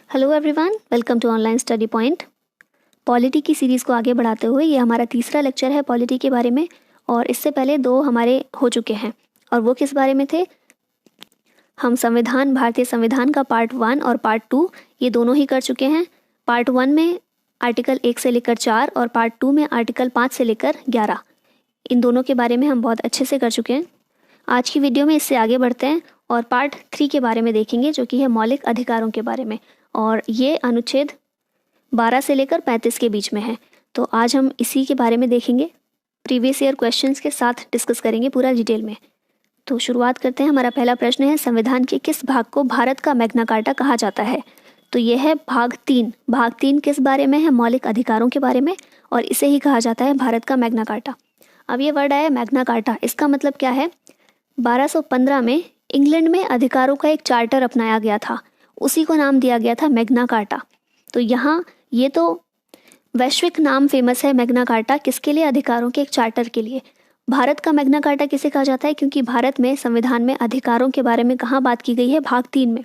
Hello everyone, welcome to online study point. Polity की series को आगे बढ़ाते हुए ये हमारा तीसरा लेक्चर है पॉलिटी के बारे में। और इससे पहले दो हमारे हो चुके हैं, और वो किस बारे में थे? हम संविधान, भारतीय संविधान का पार्ट 1 और पार्ट 2 ये दोनों ही कर चुके हैं। पार्ट 1 में आर्टिकल 1 से लेकर 4 और पार्ट 2 में आर्टिकल 5 से लेकर 11, इन दोनों के बारे में हम बहुत अच्छे से कर चुके हैं। आज की वीडियो में इससे आगे बढ़ते हैं और पार्ट 3 के बारे में देखेंगे, जो कि है मौलिक अधिकारों के बारे में, और ये अनुच्छेद 12 से लेकर 35 के बीच में है। तो आज हम इसी के बारे में देखेंगे, प्रीवियस ईयर क्वेश्चंस के साथ डिस्कस करेंगे पूरा डिटेल में। तो शुरुआत करते हैं। हमारा पहला प्रश्न है, संविधान के किस भाग को भारत का मैग्ना कार्टा कहा जाता है? तो यह है भाग 3। भाग 3 किस बारे में है? मौलिक अधिकारों के बारे में, और इसे ही कहा जाता है भारत का मैग्ना कार्टा। अब ये वर्ड आया मैग्ना कार्टा, इसका मतलब क्या है? 1215 में इंग्लैंड में अधिकारों का एक चार्टर अपनाया गया था, उसी को नाम दिया गया था मैग्ना कार्टा। तो यहाँ ये तो वैश्विक नाम फेमस है मैग्ना कार्टा, किसके लिए? अधिकारों के एक चार्टर के लिए। भारत का मैग्ना कार्टा किसे कहा जाता है? क्योंकि भारत में संविधान में अधिकारों के बारे में कहाँ बात की गई है? भाग 3 में।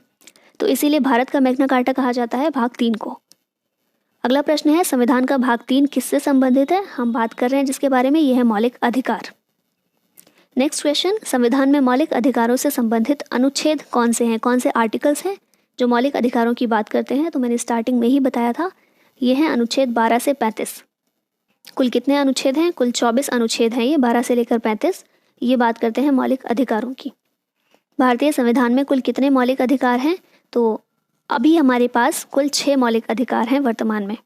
तो इसीलिए भारत का मैग्ना कार्टा कहा जाता है भाग 3 को। अगला प्रश्न है, संविधान का भाग 3 किससे संबंधित है? हम बात कर रहे हैं जिसके बारे में, यह है मौलिक अधिकार। नेक्स्ट क्वेश्चन, संविधान में मौलिक अधिकारों से संबंधित अनुच्छेद कौन से हैं? कौन से आर्टिकल्स हैं जो मौलिक अधिकारों की बात करते हैं? तो मैंने स्टार्टिंग में ही बताया था, ये हैं अनुच्छेद 12 से 35। कुल कितने अनुच्छेद हैं? कुल 24 अनुच्छेद हैं ये, 12 से लेकर 35। ये बात करते हैं मौलिक अधिकारों की। भारतीय संविधान में कुल कितने मौलिक अधिकार हैं? तो अभी हमारे पास कुल 6 मौलिक अधिकार हैं वर्तमान में।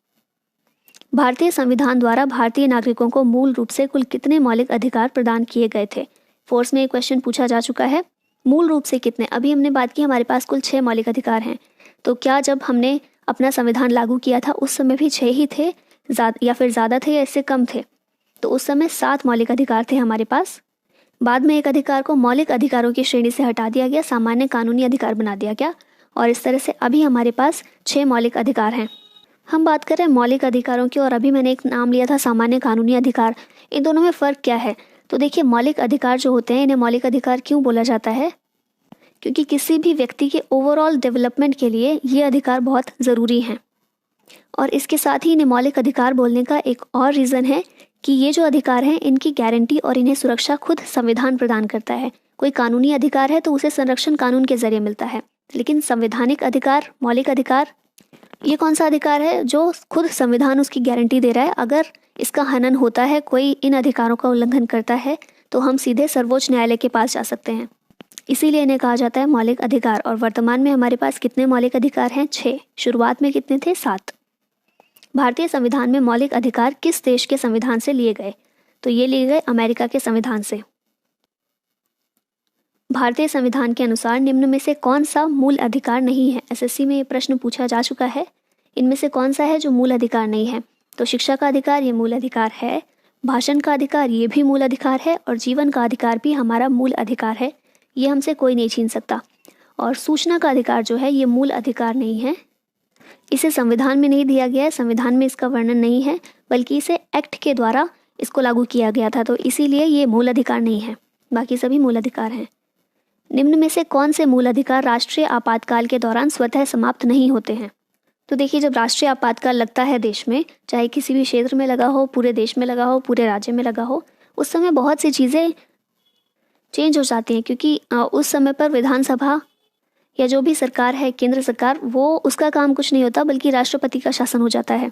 भारतीय संविधान द्वारा भारतीय नागरिकों को मूल रूप से कुल कितने मौलिक अधिकार प्रदान किए गए थे? फोर्स में एक क्वेश्चन पूछा जा चुका है, मूल रूप से कितने? अभी हमने बात की हमारे पास कुल 6 मौलिक अधिकार हैं। तो क्या जब हमने अपना संविधान लागू किया था उस समय भी 6 ही थे, या फिर ज़्यादा थे या इससे कम थे? तो उस समय 7 मौलिक अधिकार थे हमारे पास। बाद में एक अधिकार को मौलिक अधिकारों की श्रेणी से हटा दिया गया, सामान्य कानूनी अधिकार बना दिया गया, और इस तरह से अभी हमारे पास 6 मौलिक अधिकार हैं। हम बात कर रहे हैं मौलिक अधिकारों की, और अभी मैंने एक नाम लिया था सामान्य कानूनी अधिकार। इन दोनों में फ़र्क क्या है? तो देखिए, मौलिक अधिकार जो होते हैं, इन्हें मौलिक अधिकार क्यों बोला जाता है? क्योंकि किसी भी व्यक्ति के ओवरऑल डेवलपमेंट के लिए ये अधिकार बहुत ज़रूरी हैं। और इसके साथ ही इन्हें मौलिक अधिकार बोलने का एक और रीज़न है कि ये जो अधिकार हैं, इनकी गारंटी और इन्हें सुरक्षा खुद संविधान प्रदान करता है। कोई कानूनी अधिकार है तो उसे संरक्षण कानून के जरिए मिलता है, लेकिन संवैधानिक अधिकार, मौलिक अधिकार, ये कौन सा अधिकार है जो खुद संविधान उसकी गारंटी दे रहा है? अगर इसका हनन होता है, कोई इन अधिकारों का उल्लंघन करता है, तो हम सीधे सर्वोच्च न्यायालय के पास जा सकते हैं। इसीलिए इन्हें कहा जाता है मौलिक अधिकार। और वर्तमान में हमारे पास कितने मौलिक अधिकार हैं? 6। शुरुआत में कितने थे? 7। भारतीय संविधान में मौलिक अधिकार किस देश के संविधान से लिए गए? तो ये लिए गए अमेरिका के संविधान से। भारतीय संविधान के अनुसार निम्न में से कौन सा मूल अधिकार नहीं है? एसएससी में ये प्रश्न पूछा जा चुका है, इनमें से कौन सा है जो मूल अधिकार नहीं है? तो शिक्षा का अधिकार ये मूल अधिकार है, भाषण का अधिकार ये भी मूल अधिकार है, और जीवन का अधिकार भी हमारा मूल अधिकार है, ये हमसे कोई नहीं छीन सकता। और सूचना का अधिकार जो है, ये मूल अधिकार नहीं है, इसे संविधान में नहीं दिया गया है, संविधान में इसका वर्णन नहीं है, बल्कि इसे एक्ट के द्वारा इसको लागू किया गया था, तो इसीलिए ये मूल अधिकार नहीं है, बाकी सभी मूल अधिकार हैं। निम्न में से कौन से मूल अधिकार राष्ट्रीय आपातकाल के दौरान स्वतः समाप्त नहीं होते हैं? तो देखिए, जब राष्ट्रीय आपातकाल लगता है देश में, चाहे किसी भी क्षेत्र में लगा हो, पूरे देश में लगा हो, पूरे राज्य में लगा हो, उस समय बहुत सी चीज़ें चेंज हो जाती हैं, क्योंकि उस समय पर विधानसभा या जो भी सरकार है, केंद्र सरकार, वो उसका काम कुछ नहीं होता, बल्कि राष्ट्रपति का शासन हो जाता है।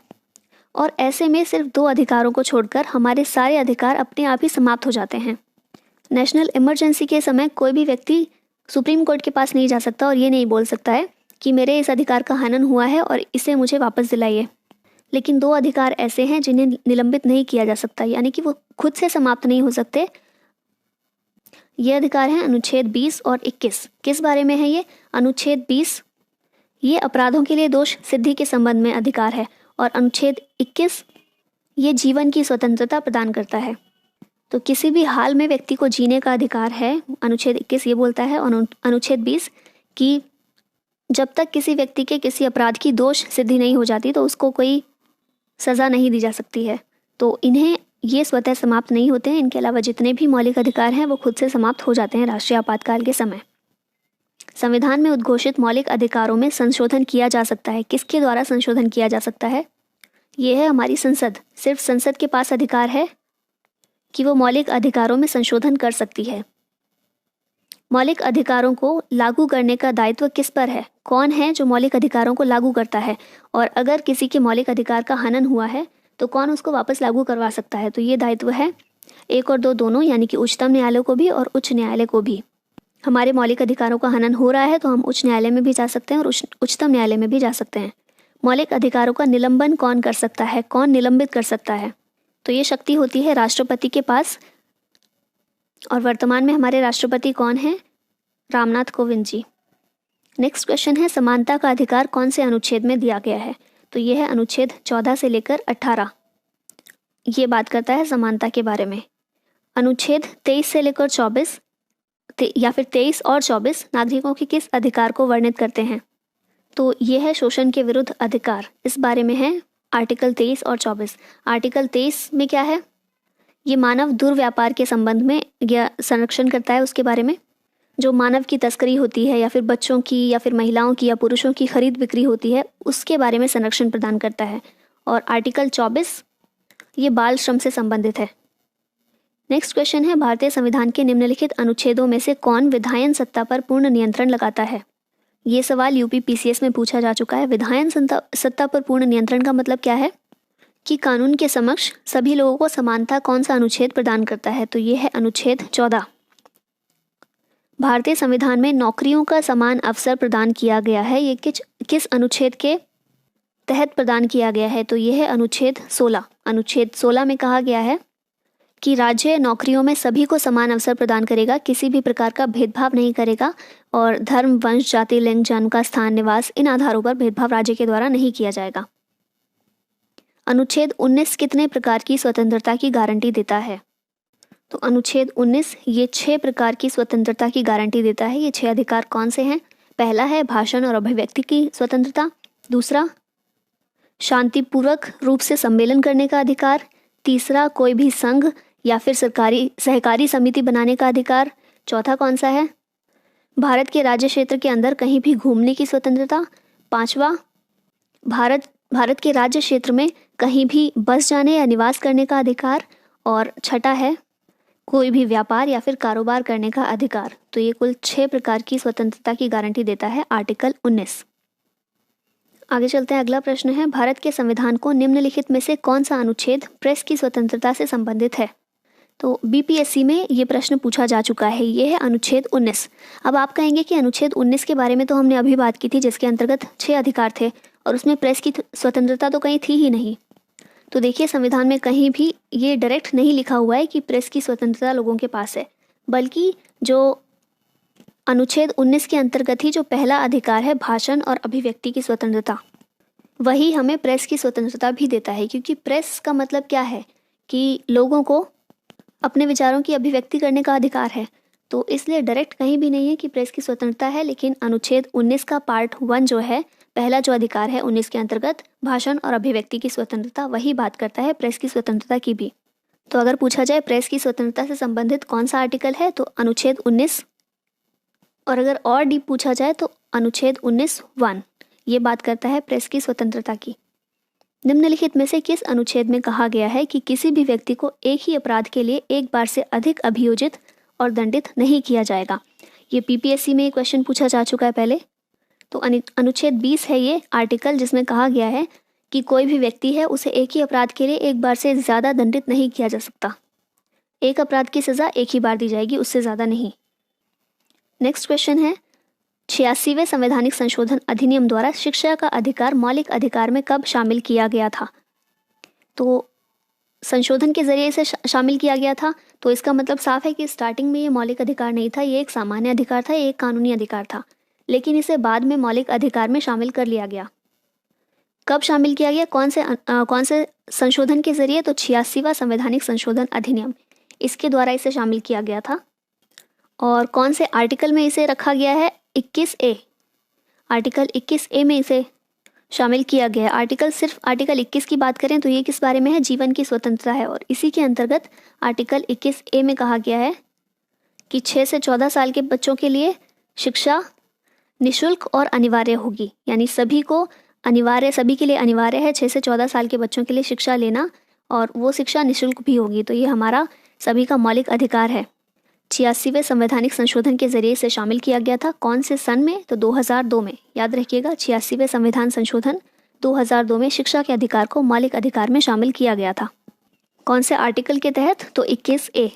और ऐसे में सिर्फ 2 अधिकारों को छोड़कर हमारे सारे अधिकार अपने आप ही समाप्त हो जाते हैं। नेशनल इमरजेंसी के समय कोई भी व्यक्ति सुप्रीम कोर्ट के पास नहीं जा सकता और ये नहीं बोल सकता है कि मेरे इस अधिकार का हनन हुआ है और इसे मुझे वापस दिलाइए। लेकिन 2 अधिकार ऐसे हैं जिन्हें निलंबित नहीं किया जा सकता, यानी कि वो खुद से समाप्त नहीं हो सकते। ये अधिकार हैं अनुच्छेद 20 और 21। किस बारे में है ये? अनुच्छेद 20 ये अपराधों के लिए दोष सिद्धि के संबंध में अधिकार है, और अनुच्छेद 21 ये जीवन की स्वतंत्रता प्रदान करता है। तो किसी भी हाल में व्यक्ति को जीने का अधिकार है, अनुच्छेद 21 ये बोलता है, और अनुच्छेद 20 कि जब तक किसी व्यक्ति के किसी अपराध की दोष सिद्धि नहीं हो जाती तो उसको कोई सज़ा नहीं दी जा सकती है। तो इन्हें ये स्वतः समाप्त नहीं होते हैं। इनके अलावा जितने भी मौलिक अधिकार हैं वो खुद से समाप्त हो जाते हैं राष्ट्रीय आपातकाल के समय। संविधान में उद्घोषित मौलिक अधिकारों में संशोधन किया जा सकता है। किसके द्वारा संशोधन किया जा सकता है? ये है हमारी संसद। सिर्फ संसद के पास अधिकार है कि वो मौलिक अधिकारों में संशोधन कर सकती है। मौलिक अधिकारों को लागू करने का दायित्व किस पर है? कौन है जो मौलिक अधिकारों को लागू करता है? और अगर किसी के मौलिक अधिकार का हनन हुआ है तो कौन उसको वापस लागू करवा सकता है? तो ये दायित्व है 1 और 2 दोनों, यानी कि उच्चतम न्यायालय को भी और उच्च न्यायालय को भी। हमारे मौलिक अधिकारों का हनन हो रहा है तो हम उच्च न्यायालय में भी जा सकते हैं और उच्चतम न्यायालय में भी जा सकते हैं। मौलिक अधिकारों का निलंबन कौन कर सकता है? कौन निलंबित कर सकता है? तो ये शक्ति होती है राष्ट्रपति के पास। और वर्तमान में हमारे राष्ट्रपति कौन हैं? रामनाथ कोविंद जी। नेक्स्ट क्वेश्चन है, समानता का अधिकार कौन से अनुच्छेद में दिया गया है? तो ये है अनुच्छेद 14 से लेकर 18। ये बात करता है समानता के बारे में। अनुच्छेद 23 से लेकर 24 या फिर 23 और 24 नागरिकों के किस अधिकार को वर्णित करते हैं? तो ये है शोषण के विरुद्ध अधिकार। इस बारे में है आर्टिकल 23 और 24। आर्टिकल 23 में क्या है? ये मानव दुर्व्यापार के संबंध में यह संरक्षण करता है। उसके बारे में जो मानव की तस्करी होती है या फिर बच्चों की या फिर महिलाओं की या पुरुषों की खरीद बिक्री होती है, उसके बारे में संरक्षण प्रदान करता है। और आर्टिकल 24 ये बाल श्रम से संबंधित है। नेक्स्ट क्वेश्चन है, भारतीय संविधान के निम्नलिखित अनुच्छेदों में से कौन विधायन सत्ता पर पूर्ण नियंत्रण लगाता है? ये सवाल यूपी पीसीएस में पूछा जा चुका है। विधायन सत्ता पर पूर्ण नियंत्रण का मतलब क्या है? कि कानून के समक्ष सभी लोगों को समानता कौन सा अनुच्छेद प्रदान करता है? तो ये है अनुच्छेद 14। भारतीय संविधान में नौकरियों का समान अवसर प्रदान किया गया है, ये किस अनुच्छेद के तहत प्रदान किया गया है? तो ये है अनुच्छेद 16। अनुच्छेद 16 में कहा गया है कि राज्य नौकरियों में सभी को समान अवसर प्रदान करेगा, किसी भी प्रकार का भेदभाव नहीं करेगा और धर्म, वंश, जाति, लिंग, जन्म का स्थान, निवास, इन आधारों पर भेदभाव राज्य के द्वारा नहीं किया जाएगा। अनुच्छेद 19 कितने प्रकार की स्वतंत्रता की गारंटी देता है? तो अनुच्छेद 19 ये 6 प्रकार की स्वतंत्रता की गारंटी देता है। ये 6 अधिकार कौन से हैं? पहला है भाषण और अभिव्यक्ति की स्वतंत्रता। दूसरा, शांतिपूर्वक रूप से सम्मेलन करने का अधिकार। तीसरा, कोई भी संघ या फिर सहकारी समिति बनाने का अधिकार। चौथा कौन सा है? भारत के राज्य क्षेत्र के अंदर कहीं भी घूमने की स्वतंत्रता। पांचवा, भारत के राज्य क्षेत्र में कहीं भी बस जाने या निवास करने का अधिकार। और छठा है कोई भी व्यापार या फिर कारोबार करने का अधिकार। तो ये कुल 6 प्रकार की स्वतंत्रता की गारंटी देता है आर्टिकल 19। आगे चलते हैं। अगला प्रश्न है, भारत के संविधान को निम्नलिखित में से कौन सा अनुच्छेद प्रेस की स्वतंत्रता से संबंधित है? तो बीपीएससी में ये प्रश्न पूछा जा चुका है। ये है अनुच्छेद 19। अब आप कहेंगे कि अनुच्छेद 19 के बारे में तो हमने अभी बात की थी, जिसके अंतर्गत 6 अधिकार थे और उसमें प्रेस की स्वतंत्रता तो कहीं थी ही नहीं। तो देखिए, संविधान में कहीं भी ये डायरेक्ट नहीं लिखा हुआ है कि प्रेस की स्वतंत्रता लोगों के पास है, बल्कि जो अनुच्छेद 19 के अंतर्गत ही जो पहला अधिकार है भाषण और अभिव्यक्ति की स्वतंत्रता, वही हमें प्रेस की स्वतंत्रता भी देता है। क्योंकि प्रेस का मतलब क्या है कि लोगों को अपने विचारों की अभिव्यक्ति करने का अधिकार है। तो इसलिए डायरेक्ट कहीं भी नहीं है कि प्रेस की स्वतंत्रता है, लेकिन अनुच्छेद 19 का पार्ट 1 जो है, पहला जो अधिकार है 19 के अंतर्गत भाषण और अभिव्यक्ति की स्वतंत्रता, वही बात करता है प्रेस की स्वतंत्रता की भी। तो अगर पूछा जाए प्रेस की स्वतंत्रता से संबंधित कौन सा आर्टिकल है, तो अनुच्छेद 19। और अगर और डीप पूछा जाए तो अनुच्छेद 19(1) ये बात करता है प्रेस की स्वतंत्रता की। निम्नलिखित में से किस अनुच्छेद में कहा गया है कि किसी भी व्यक्ति को एक ही अपराध के लिए एक बार से अधिक अभियोजित और दंडित नहीं किया जाएगा? ये पीपीएससी में क्वेश्चन पूछा जा चुका है पहले। तो अनुच्छेद 20 है ये आर्टिकल, जिसमें कहा गया है कि कोई भी व्यक्ति है उसे एक ही अपराध के लिए एक बार से ज़्यादा दंडित नहीं किया जा सकता। एक अपराध की सज़ा एक ही बार दी जाएगी, उससे ज़्यादा नहीं। नेक्स्ट क्वेश्चन है, 86वें संवैधानिक संशोधन अधिनियम द्वारा शिक्षा का अधिकार मौलिक अधिकार में कब शामिल किया गया था? तो संशोधन के जरिए इसे शामिल किया गया था। तो इसका मतलब साफ है कि स्टार्टिंग में ये मौलिक अधिकार नहीं था, ये एक सामान्य अधिकार था, ये एक कानूनी अधिकार था, लेकिन इसे बाद में मौलिक अधिकार में शामिल कर लिया गया। कब शामिल किया गया? कौन से संशोधन के जरिए? तो 86वां संवैधानिक संशोधन अधिनियम, इसके द्वारा इसे शामिल किया गया था। और कौन से आर्टिकल में इसे रखा गया है? 21A, आर्टिकल 21A में इसे शामिल किया गया है। सिर्फ आर्टिकल 21 की बात करें तो ये किस बारे में है? जीवन की स्वतंत्रता है। और इसी के अंतर्गत आर्टिकल 21A में कहा गया है कि 6 से 14 साल के बच्चों के लिए शिक्षा निःशुल्क और अनिवार्य होगी, यानी सभी के लिए अनिवार्य है 6 से 14 साल के बच्चों के लिए शिक्षा लेना, और वो शिक्षा निःशुल्क भी होगी। तो ये हमारा सभी का मौलिक अधिकार है। 86वें संवैधानिक संशोधन के जरिए इसे शामिल किया गया था। कौन से सन में? तो 2002 में। याद रखिएगा, 86वें संविधान संशोधन 2002 में शिक्षा के अधिकार को मौलिक अधिकार में शामिल किया गया था। कौन से आर्टिकल के तहत? तो 21A।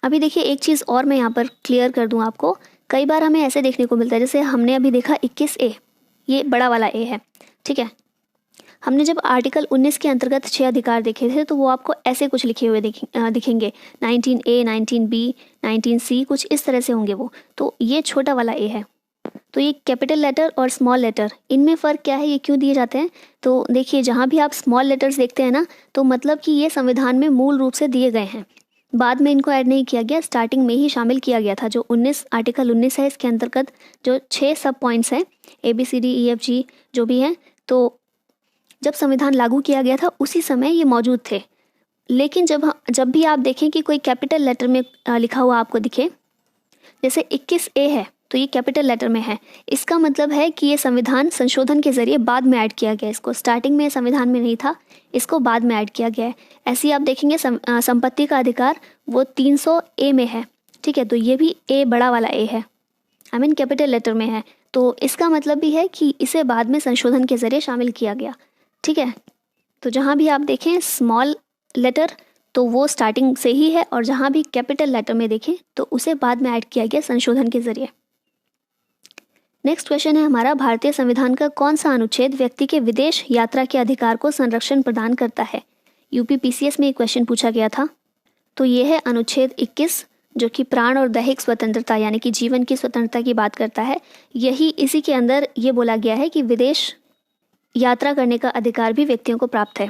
अभी देखिए एक चीज़ और मैं यहाँ पर क्लियर कर दूँ आपको। कई बार हमें ऐसे देखने को मिलता है, जैसे हमने अभी देखा 21A, ये बड़ा वाला ए है, ठीक है। हमने जब आर्टिकल 19 के अंतर्गत 6 अधिकार देखे थे तो वो आपको ऐसे कुछ लिखे हुए दिखेंगे, 19A, 19B, 19C, कुछ इस तरह से होंगे वो। तो ये छोटा वाला ए है। तो ये कैपिटल लेटर और स्मॉल लेटर, इनमें फ़र्क क्या है, ये क्यों दिए जाते हैं? तो देखिए, जहाँ भी आप स्मॉल लेटर्स देखते हैं ना, तो मतलब कि ये संविधान में मूल रूप से दिए गए हैं, बाद में इनको ऐड नहीं किया गया, स्टार्टिंग में ही शामिल किया गया था। जो आर्टिकल 19 है, इसके अंतर्गत जो 6 सब पॉइंट्स हैं, ABCDEFG जो भी हैं, तो जब संविधान लागू किया गया था उसी समय ये मौजूद थे। लेकिन जब भी आप देखें कि कोई कैपिटल लेटर में लिखा हुआ आपको दिखे, जैसे 21A है तो ये कैपिटल लेटर में है, इसका मतलब है कि ये संविधान संशोधन के जरिए बाद में ऐड किया गया। इसको स्टार्टिंग में संविधान में नहीं था, इसको बाद में ऐड किया गया है। ऐसे ही आप देखेंगे संपत्ति का अधिकार वो 300A में है, ठीक है। तो ये भी ए बड़ा वाला ए है, आई मीन कैपिटल लेटर में है। तो इसका मतलब भी है कि इसे बाद में संशोधन के जरिए शामिल किया गया, ठीक है। तो जहाँ भी आप देखें स्मॉल लेटर तो वो स्टार्टिंग से ही है, और जहाँ भी कैपिटल लेटर में देखें तो उसे बाद में ऐड किया गया संशोधन के जरिए। नेक्स्ट क्वेश्चन है हमारा, भारतीय संविधान का कौन सा अनुच्छेद व्यक्ति के विदेश यात्रा के अधिकार को संरक्षण प्रदान करता है? UPPCS में एक क्वेश्चन पूछा गया था। तो ये है अनुच्छेद 21, जो कि प्राण और दैहिक स्वतंत्रता यानी कि जीवन की स्वतंत्रता की बात करता है। इसी के अंदर ये बोला गया है कि विदेश यात्रा करने का अधिकार भी व्यक्तियों को प्राप्त है।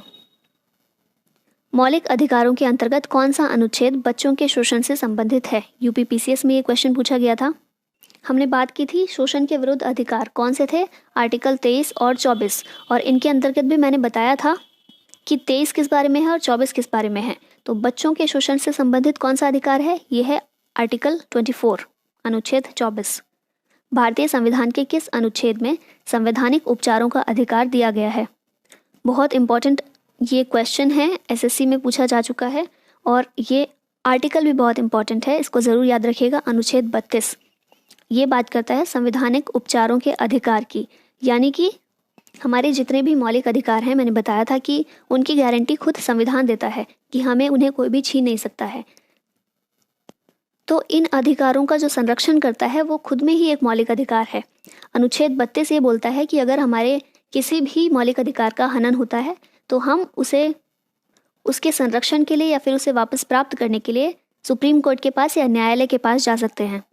मौलिक अधिकारों के अंतर्गत कौन सा अनुच्छेद बच्चों के शोषण से संबंधित है? UPPCS में ये क्वेश्चन पूछा गया था। हमने बात की थी शोषण के विरुद्ध अधिकार कौन से थे, आर्टिकल 23 और 24, और इनके अंतर्गत भी मैंने बताया था कि 23 किस बारे में है और 24 किस बारे में है। तो बच्चों के शोषण से संबंधित कौन सा अधिकार है? ये है आर्टिकल 24, अनुच्छेद 24। भारतीय संविधान के किस अनुच्छेद में संवैधानिक उपचारों का अधिकार दिया गया है? बहुत इंपॉर्टेंट ये क्वेश्चन है, SSC में पूछा जा चुका है, और ये आर्टिकल भी बहुत इंपॉर्टेंट है, इसको ज़रूर याद रखिएगा। अनुच्छेद 32 ये बात करता है संवैधानिक उपचारों के अधिकार की, यानी कि हमारे जितने भी मौलिक अधिकार हैं, मैंने बताया था कि उनकी गारंटी खुद संविधान देता है कि हमें उन्हें कोई भी छीन नहीं सकता है। तो इन अधिकारों का जो संरक्षण करता है वो खुद में ही एक मौलिक अधिकार है। अनुच्छेद 32 ये बोलता है कि अगर हमारे किसी भी मौलिक अधिकार का हनन होता है तो हम उसे उसके संरक्षण के लिए या फिर उसे वापस प्राप्त करने के लिए सुप्रीम कोर्ट के पास या न्यायालय के पास जा सकते हैं।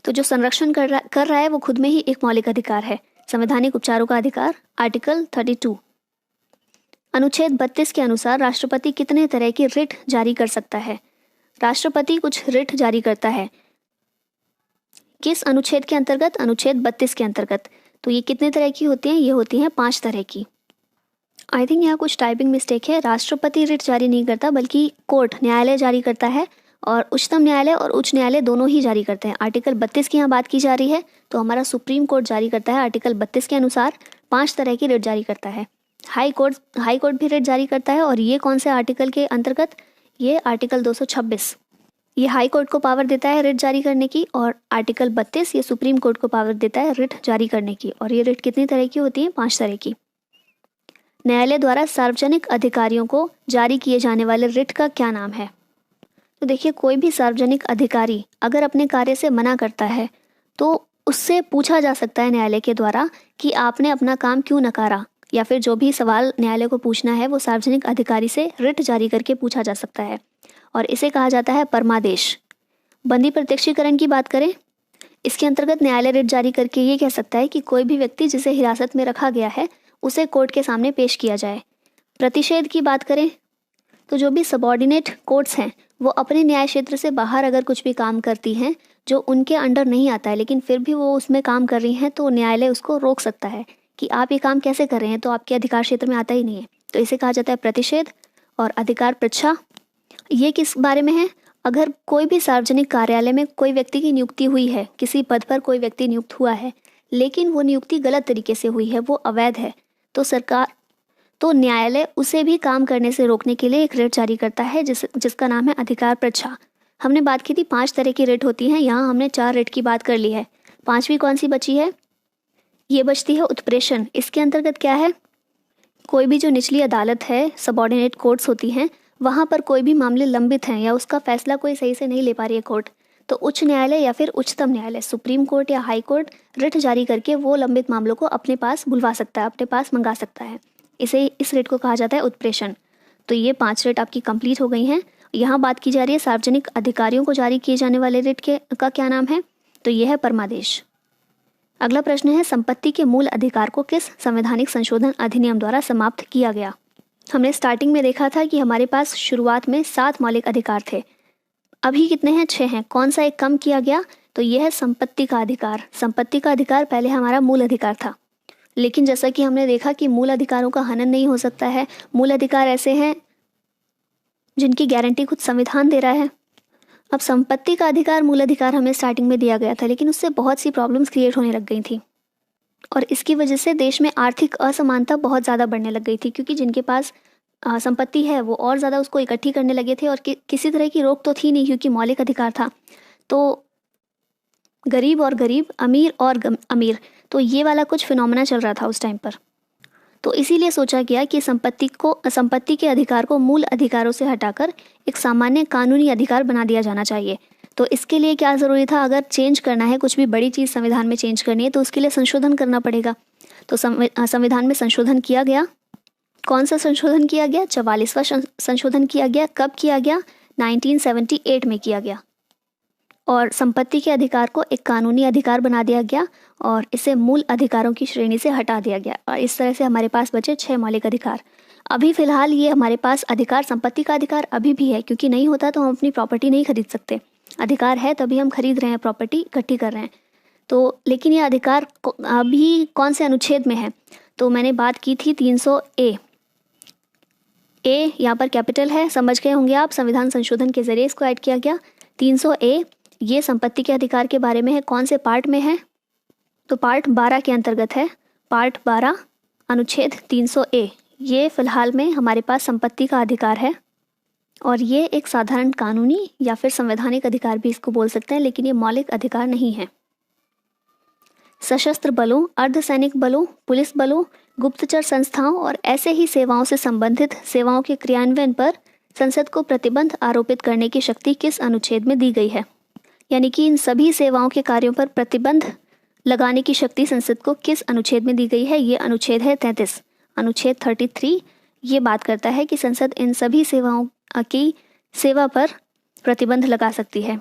तो जो संरक्षण कर रहा है वो खुद में ही एक मौलिक अधिकार है, संवैधानिक उपचारों का अधिकार, आर्टिकल 32। अनुच्छेद 32 के अनुसार राष्ट्रपति कितने तरह की रिट जारी कर सकता है? राष्ट्रपति कुछ रिट जारी करता है, किस अनुच्छेद के अंतर्गत? अनुच्छेद 32 के अंतर्गत। तो ये कितने तरह की होती हैं? ये होती हैं 5 तरह की। आई थिंक यहाँ कुछ टाइपिंग मिस्टेक है, राष्ट्रपति रिट जारी नहीं करता बल्कि कोर्ट, न्यायालय जारी करता है, और उच्चतम न्यायालय और उच्च न्यायालय दोनों ही जारी करते हैं। आर्टिकल 32 की यहाँ बात की जा रही है, तो हमारा सुप्रीम कोर्ट जारी करता है आर्टिकल 32 के अनुसार 5 तरह की रिट जारी करता है। हाई कोर्ट भी रिट जारी करता है, और ये कौन से आर्टिकल के अंतर्गत? ये आर्टिकल 226 ये हाई कोर्ट को पावर देता है रिट जारी करने की, और आर्टिकल 32 ये सुप्रीम कोर्ट को पावर देता है रिट जारी करने की। और ये रिट कितनी तरह की होती हैं? 5 तरह की। न्यायालय द्वारा सार्वजनिक अधिकारियों को जारी किए जाने वाले रिट का क्या नाम है? तो देखिए, कोई भी सार्वजनिक अधिकारी अगर अपने कार्य से मना करता है तो उससे पूछा जा सकता है न्यायालय के द्वारा कि आपने अपना काम क्यों नकारा, या फिर जो भी सवाल न्यायालय को पूछना है वो सार्वजनिक अधिकारी से रिट जारी करके पूछा जा सकता है, और इसे कहा जाता है परमादेश। बंदी प्रत्यक्षीकरण की बात करें, इसके अंतर्गत न्यायालय रिट जारी करके ये कह सकता है कि कोई भी व्यक्ति जिसे हिरासत में रखा गया है उसे कोर्ट के सामने पेश किया जाए। प्रतिषेध की बात करें तो जो भी सबॉर्डिनेट कोर्ट्स हैं वो अपने न्याय क्षेत्र से बाहर अगर कुछ भी काम करती हैं जो उनके अंडर नहीं आता है लेकिन फिर भी वो उसमें काम कर रही हैं, तो न्यायालय उसको रोक सकता है कि आप ये काम कैसे कर रहे हैं, तो आपके अधिकार क्षेत्र में आता ही नहीं है। तो इसे कहा जाता है प्रतिषेध। और अधिकार पृच्छा, ये किस बारे में है? अगर कोई भी सार्वजनिक कार्यालय में कोई व्यक्ति की नियुक्ति हुई है, किसी पद पर कोई व्यक्ति नियुक्त हुआ है, लेकिन वो नियुक्ति गलत तरीके से हुई है, वो अवैध है, तो न्यायालय उसे भी काम करने से रोकने के लिए एक रिट जारी करता है जिसका नाम है अधिकार प्रच्छा। हमने बात की थी 5 तरह की रिट होती हैं, यहाँ हमने 4 रिट की बात कर ली है। 5वीं कौन सी बची है? ये बचती है उत्प्रेषण। इसके अंतर्गत क्या है? कोई भी जो निचली अदालत है, सबऑर्डिनेट कोर्ट्स होती हैं, वहाँ पर कोई भी मामले लंबित हैं या उसका फैसला कोई सही से नहीं ले पा रही है कोर्ट, तो उच्च न्यायालय या फिर उच्चतम न्यायालय, सुप्रीम कोर्ट या हाई कोर्ट रिट जारी करके वो लंबित मामलों को अपने पास बुलवा सकता है, अपने पास मंगा सकता है। इस रिट को कहा जाता है उत्प्रेषण। तो ये 5 रिट आपकी कंप्लीट हो गई हैं। यहाँ बात की जा रही है सार्वजनिक अधिकारियों को जारी किए जाने वाले रिट का क्या नाम है? तो यह है परमादेश। अगला प्रश्न है, संपत्ति के मूल अधिकार को किस संवैधानिक संशोधन अधिनियम द्वारा समाप्त किया गया? हमने स्टार्टिंग में देखा था कि हमारे पास शुरुआत में 7 मौलिक अधिकार थे, अभी कितने हैं? 6 हैं। कौन सा एक कम किया गया? तो यह है संपत्ति का अधिकार। संपत्ति का अधिकार पहले हमारा मूल अधिकार था, लेकिन जैसा कि हमने देखा कि मूल अधिकारों का हनन नहीं हो सकता है। मूल अधिकार ऐसे हैं जिनकी गारंटी खुद संविधान दे रहा है। अब संपत्ति का अधिकार, मूल अधिकार हमें स्टार्टिंग में दिया गया था, लेकिन उससे बहुत सी प्रॉब्लम्स क्रिएट होने लग गई थी और इसकी वजह से देश में आर्थिक असमानता बहुत ज़्यादा बढ़ने लग गई थी, क्योंकि जिनके पास संपत्ति है वो और ज़्यादा उसको इकट्ठी करने लगे थे और किसी तरह की रोक तो थी नहीं, क्योंकि मौलिक अधिकार था। तो गरीब और गरीब, अमीर और अमीर, तो ये वाला कुछ फिनोमेना चल रहा था उस टाइम पर। तो इसीलिए सोचा गया कि संपत्ति के अधिकार को मूल अधिकारों से हटाकर एक सामान्य कानूनी अधिकार बना दिया जाना चाहिए। तो इसके लिए क्या ज़रूरी था? अगर चेंज करना है, कुछ भी बड़ी चीज़ संविधान में चेंज करनी है, तो उसके लिए संशोधन करना पड़ेगा। तो संविधान में संशोधन किया गया। कौन सा संशोधन किया गया? 44वां संशोधन किया गया। कब किया गया? 1978 में किया गया। और संपत्ति के अधिकार को एक कानूनी अधिकार बना दिया गया और इसे मूल अधिकारों की श्रेणी से हटा दिया गया। और इस तरह से हमारे पास बचे 6 मौलिक अधिकार। अभी फ़िलहाल ये हमारे पास अधिकार, संपत्ति का अधिकार अभी भी है, क्योंकि नहीं होता तो हम अपनी प्रॉपर्टी नहीं खरीद सकते। अधिकार है तभी हम खरीद रहे हैं, प्रॉपर्टी इकट्ठी कर रहे हैं। तो लेकिन ये अधिकार अभी कौन से अनुच्छेद में है? तो मैंने बात की थी 300A। यहाँ पर कैपिटल है, समझ गए होंगे आप, संविधान संशोधन के जरिए इसको ऐड किया गया। 300A ये संपत्ति के अधिकार के बारे में है। कौन से पार्ट में है? तो पार्ट 12 के अंतर्गत है। पार्ट 12 अनुच्छेद 300A, ये फिलहाल में हमारे पास संपत्ति का अधिकार है और ये एक साधारण कानूनी या फिर संवैधानिक अधिकार भी इसको बोल सकते हैं, लेकिन ये मौलिक अधिकार नहीं है। सशस्त्र बलों, अर्धसैनिक बलों, पुलिस बलों, गुप्तचर संस्थाओं और ऐसे ही सेवाओं से संबंधित सेवाओं के क्रियान्वयन पर संसद को प्रतिबंध आरोपित करने की शक्ति किस अनुच्छेद में दी गई है? यानी कि इन सभी सेवाओं के कार्यों पर प्रतिबंध लगाने की शक्ति संसद को किस अनुच्छेद में दी गई है? ये अनुच्छेद है 33। अनुच्छेद 33 ये बात करता है कि संसद इन सभी सेवाओं की सेवा पर प्रतिबंध लगा सकती है।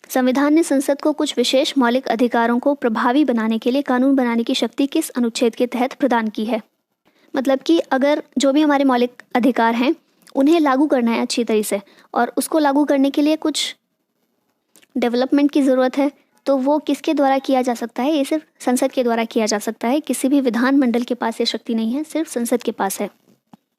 संविधान ने संसद को कुछ विशेष मौलिक अधिकारों को प्रभावी बनाने के लिए कानून बनाने की शक्ति किस अनुच्छेद के तहत प्रदान की है? मतलब कि अगर जो भी हमारे मौलिक अधिकार हैं उन्हें लागू करना है अच्छी तरह से, और उसको लागू करने के लिए कुछ डेवलपमेंट की ज़रूरत है, तो वो किसके द्वारा किया जा सकता है? ये सिर्फ संसद के द्वारा किया जा सकता है। किसी भी विधानमंडल के पास ये शक्ति नहीं है, सिर्फ संसद के पास है।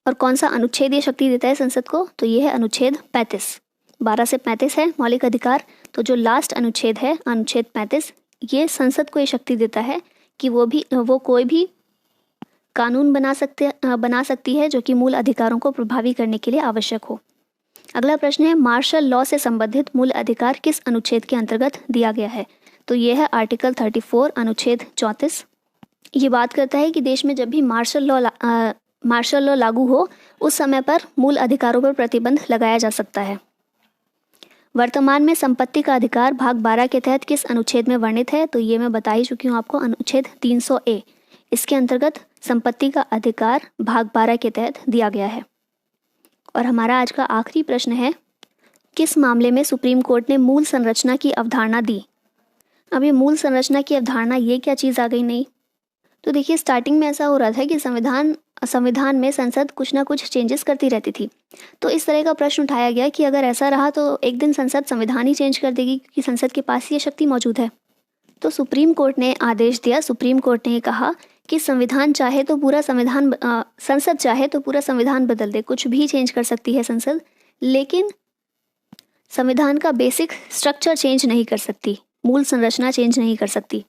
और कौन सा अनुच्छेद ये शक्ति देता है संसद को? तो ये है अनुच्छेद 35। 12 से 35 है मौलिक अधिकार। तो जो लास्ट अनुच्छेद है, अनुच्छेद 35, ये संसद को ये शक्ति देता है कि वो कोई भी कानून बना सकती है जो कि मूल अधिकारों को प्रभावी करने के लिए आवश्यक हो। अगला प्रश्न है, मार्शल लॉ से संबंधित मूल अधिकार किस अनुच्छेद के अंतर्गत दिया गया है? तो ये है आर्टिकल 34 अनुच्छेद 34। ये बात करता है कि देश में जब भी मार्शल लॉ लागू हो उस समय पर मूल अधिकारों पर प्रतिबंध लगाया जा सकता है। वर्तमान में संपत्ति का अधिकार भाग 12 के तहत किस अनुच्छेद में वर्णित है? तो ये मैं बता ही चुकी हूँ आपको, अनुच्छेद 300A। इसके अंतर्गत संपत्ति का अधिकार भाग 12 के तहत दिया गया है। और हमारा आज का आखिरी प्रश्न है, किस मामले में सुप्रीम कोर्ट ने मूल संरचना की अवधारणा दी? अब ये मूल संरचना की अवधारणा, ये क्या चीज़ आ गई नहीं? तो देखिए, स्टार्टिंग में ऐसा हो रहा था कि संविधान में संसद कुछ ना कुछ चेंजेस करती रहती थी। तो इस तरह का प्रश्न उठाया गया कि अगर ऐसा रहा तो एक दिन संसद संविधान ही चेंज कर देगी, क्योंकि संसद के पास ये शक्ति मौजूद है। तो सुप्रीम कोर्ट ने आदेश दिया, सुप्रीम कोर्ट ने कहा कि संसद चाहे तो पूरा संविधान बदल दे, कुछ भी चेंज कर सकती है संसद, लेकिन संविधान का बेसिक स्ट्रक्चर चेंज नहीं कर सकती, मूल संरचना चेंज नहीं कर सकती।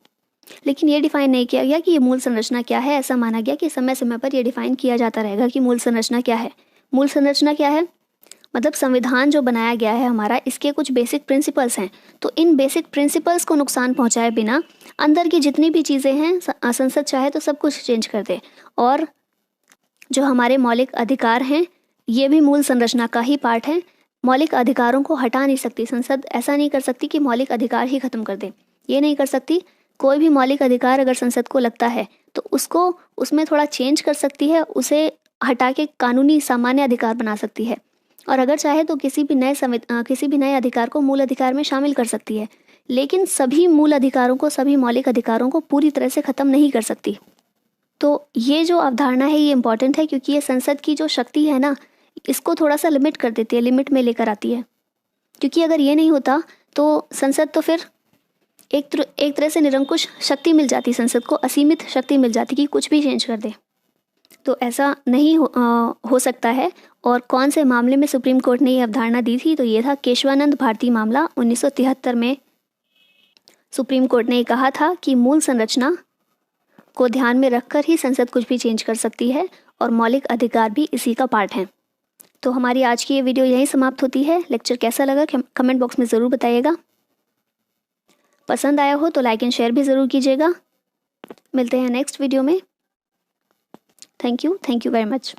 लेकिन ये डिफ़ाइन नहीं किया गया कि ये मूल संरचना क्या है। ऐसा माना गया कि समय समय पर ये डिफ़ाइन किया जाता रहेगा कि मूल संरचना क्या है। मूल संरचना क्या है? मतलब संविधान जो बनाया गया है हमारा, इसके कुछ बेसिक प्रिंसिपल्स हैं। तो इन बेसिक प्रिंसिपल्स को नुकसान पहुंचाए बिना अंदर की जितनी भी चीज़ें हैं संसद चाहे तो सब कुछ चेंज कर दे। और जो हमारे मौलिक अधिकार हैं ये भी मूल संरचना का ही पार्ट है। मौलिक अधिकारों को हटा नहीं सकती संसद। ऐसा नहीं कर सकती कि मौलिक अधिकार ही खत्म कर दे, ये नहीं कर सकती। कोई भी मौलिक अधिकार अगर संसद को लगता है तो उसको उसमें थोड़ा चेंज कर सकती है, उसे हटा के कानूनी सामान्य अधिकार बना सकती है। और अगर चाहे तो किसी भी नए अधिकार को मूल अधिकार में शामिल कर सकती है, लेकिन सभी मूल अधिकारों को, सभी मौलिक अधिकारों को पूरी तरह से ख़त्म नहीं कर सकती। तो ये जो अवधारणा है ये इम्पॉर्टेंट है, क्योंकि ये संसद की जो शक्ति है ना, इसको थोड़ा सा लिमिट कर देती है, लिमिट में लेकर आती है। क्योंकि अगर ये नहीं होता तो संसद तो फिर एक तरह से निरंकुश शक्ति मिल जाती, संसद को असीमित शक्ति मिल जाती कि कुछ भी चेंज कर दे। तो ऐसा नहीं हो सकता है। और कौन से मामले में सुप्रीम कोर्ट ने ये अवधारणा दी थी? तो ये था केशवानंद भारती मामला 1973 में। सुप्रीम कोर्ट ने कहा था कि मूल संरचना को ध्यान में रखकर ही संसद कुछ भी चेंज कर सकती है और मौलिक अधिकार भी इसी का पार्ट हैं। तो हमारी आज की ये वीडियो यहीं समाप्त होती है। लेक्चर कैसा लगा कमेंट बॉक्स में ज़रूर बताइएगा। पसंद आया हो तो लाइक एंड शेयर भी ज़रूर कीजिएगा। मिलते हैं नेक्स्ट वीडियो में। Thank you very much.